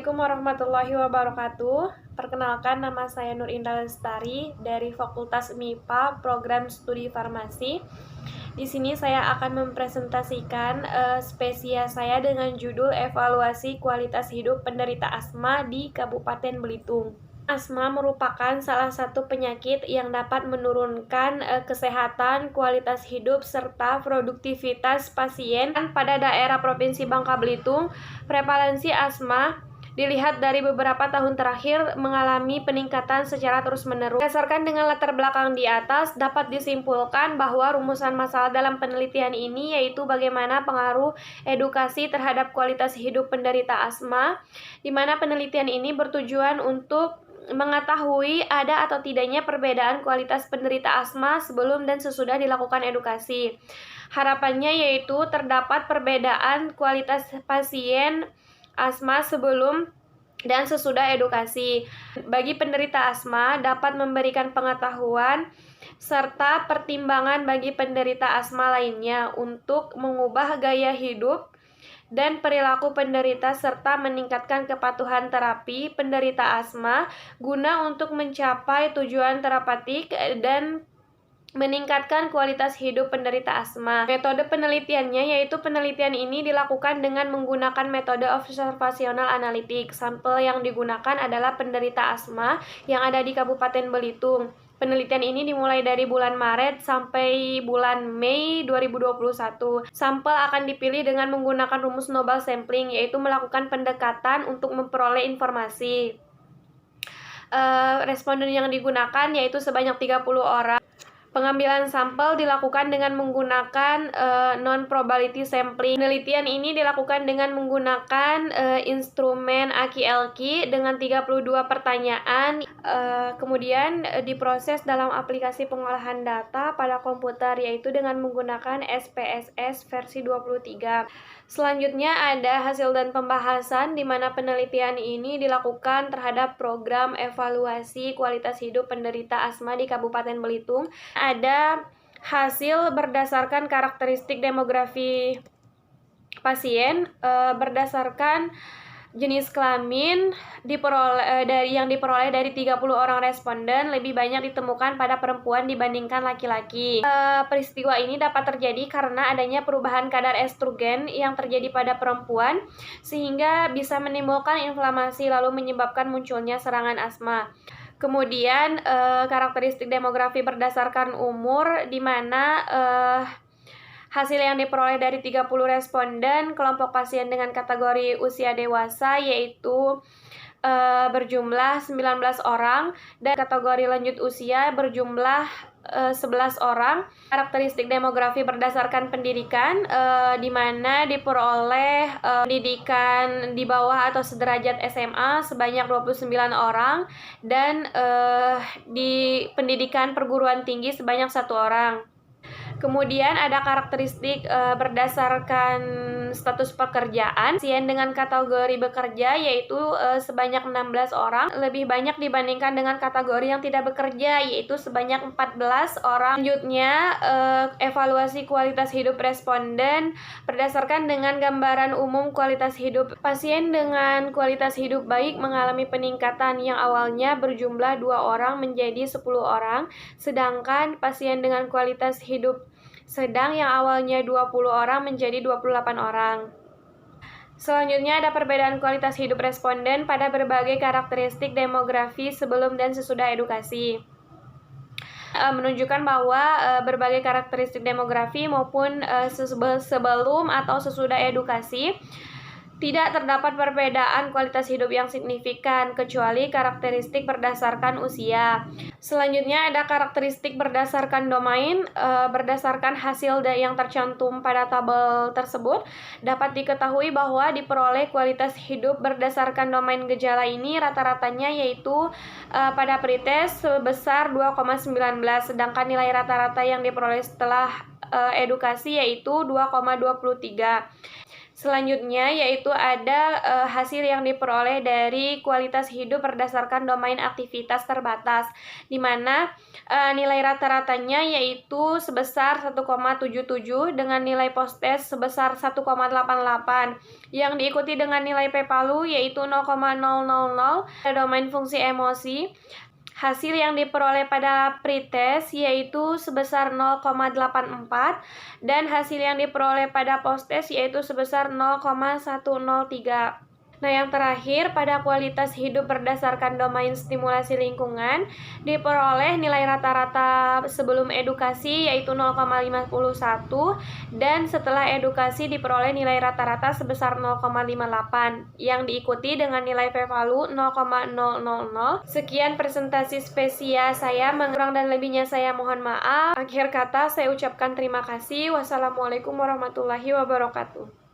Assalamualaikum warahmatullahi wabarakatuh. Perkenalkan, nama saya Nur Indah Lestari dari Fakultas MIPA, Program Studi Farmasi. Di sini saya akan mempresentasikan spesies saya dengan judul Evaluasi Kualitas Hidup Penderita Asma di Kabupaten Belitung. Asma merupakan salah satu penyakit yang dapat menurunkan kesehatan, kualitas hidup, serta produktivitas pasien. Pada daerah Provinsi Bangka Belitung, prevalensi asma dilihat dari beberapa tahun terakhir mengalami peningkatan secara terus-menerus. Berdasarkan dengan latar belakang di atas, dapat disimpulkan bahwa rumusan masalah dalam penelitian ini yaitu bagaimana pengaruh edukasi terhadap kualitas hidup penderita asma, di mana penelitian ini bertujuan untuk mengetahui ada atau tidaknya perbedaan kualitas penderita asma sebelum dan sesudah dilakukan edukasi. Harapannya yaitu terdapat perbedaan kualitas pasien asma sebelum dan sesudah edukasi. Bagi penderita asma dapat memberikan pengetahuan serta pertimbangan bagi penderita asma lainnya untuk mengubah gaya hidup dan perilaku penderita serta meningkatkan kepatuhan terapi penderita asma guna untuk mencapai tujuan terapeutik dan meningkatkan kualitas hidup penderita asma. Metode penelitiannya yaitu penelitian ini dilakukan dengan menggunakan metode observasional analitik. Sampel yang digunakan adalah penderita asma yang ada di Kabupaten Belitung. Penelitian ini dimulai dari bulan Maret sampai bulan Mei 2021. Sampel akan dipilih dengan menggunakan rumus Noble Sampling, yaitu melakukan pendekatan untuk memperoleh informasi. Responden yang digunakan yaitu sebanyak 30 orang. Pengambilan sampel dilakukan dengan menggunakan non-probability sampling. Penelitian ini dilakukan dengan menggunakan instrumen Aki-Elki dengan 32 pertanyaan. Kemudian diproses dalam aplikasi pengolahan data pada komputer, yaitu dengan menggunakan SPSS versi 23. Selanjutnya ada hasil dan pembahasan, di mana penelitian ini dilakukan terhadap program evaluasi kualitas hidup penderita asma di Kabupaten Belitung. Ada hasil berdasarkan karakteristik demografi pasien, berdasarkan jenis kelamin yang diperoleh dari 30 orang responden, lebih banyak ditemukan pada perempuan dibandingkan laki-laki. Peristiwa ini dapat terjadi karena adanya perubahan kadar estrogen yang terjadi pada perempuan, sehingga bisa menimbulkan inflamasi lalu menyebabkan munculnya serangan asma. Kemudian karakteristik demografi berdasarkan umur, di mana hasil yang diperoleh dari 30 responden, kelompok pasien dengan kategori usia dewasa yaitu berjumlah 19 orang, dan kategori lanjut usia berjumlah 11 orang. Karakteristik demografi berdasarkan pendidikan, di mana diperoleh pendidikan di bawah atau sederajat SMA sebanyak 29 orang, dan di pendidikan perguruan tinggi sebanyak 1 orang. Kemudian ada karakteristik berdasarkan status pekerjaan. Pasien dengan kategori bekerja yaitu sebanyak 16 orang, lebih banyak dibandingkan dengan kategori yang tidak bekerja yaitu sebanyak 14 orang. Selanjutnya evaluasi kualitas hidup responden berdasarkan dengan gambaran umum kualitas hidup. Pasien dengan kualitas hidup baik mengalami peningkatan yang awalnya berjumlah 2 orang menjadi 10 orang, sedangkan pasien dengan kualitas hidup sedang yang awalnya 20 orang menjadi 28 orang. Selanjutnya ada perbedaan kualitas hidup responden pada berbagai karakteristik demografi sebelum dan sesudah edukasi. Menunjukkan bahwa berbagai karakteristik demografi maupun sebelum atau sesudah edukasi tidak terdapat perbedaan kualitas hidup yang signifikan, kecuali karakteristik berdasarkan usia. Selanjutnya ada karakteristik berdasarkan domain. Berdasarkan hasil yang tercantum pada tabel tersebut, dapat diketahui bahwa diperoleh kualitas hidup berdasarkan domain gejala ini rata-ratanya yaitu pada pretest sebesar 2,19, sedangkan nilai rata-rata yang diperoleh setelah edukasi yaitu 2,23. Selanjutnya yaitu ada hasil yang diperoleh dari kualitas hidup berdasarkan domain aktivitas terbatas, di mana nilai rata-ratanya yaitu sebesar 1,77 dengan nilai post-test sebesar 1,88, yang diikuti dengan nilai P-PALU yaitu 0,000. Domain fungsi emosi, hasil yang diperoleh pada pretest yaitu sebesar 0,84 dan hasil yang diperoleh pada posttest yaitu sebesar 0,103. Nah, yang terakhir pada kualitas hidup berdasarkan domain stimulasi lingkungan diperoleh nilai rata-rata sebelum edukasi yaitu 0,51 dan setelah edukasi diperoleh nilai rata-rata sebesar 0,58 yang diikuti dengan nilai P-PALU 0,000. Sekian presentasi spesies saya, kurang dan lebihnya saya mohon maaf. Akhir kata saya ucapkan terima kasih. Wassalamualaikum warahmatullahi wabarakatuh.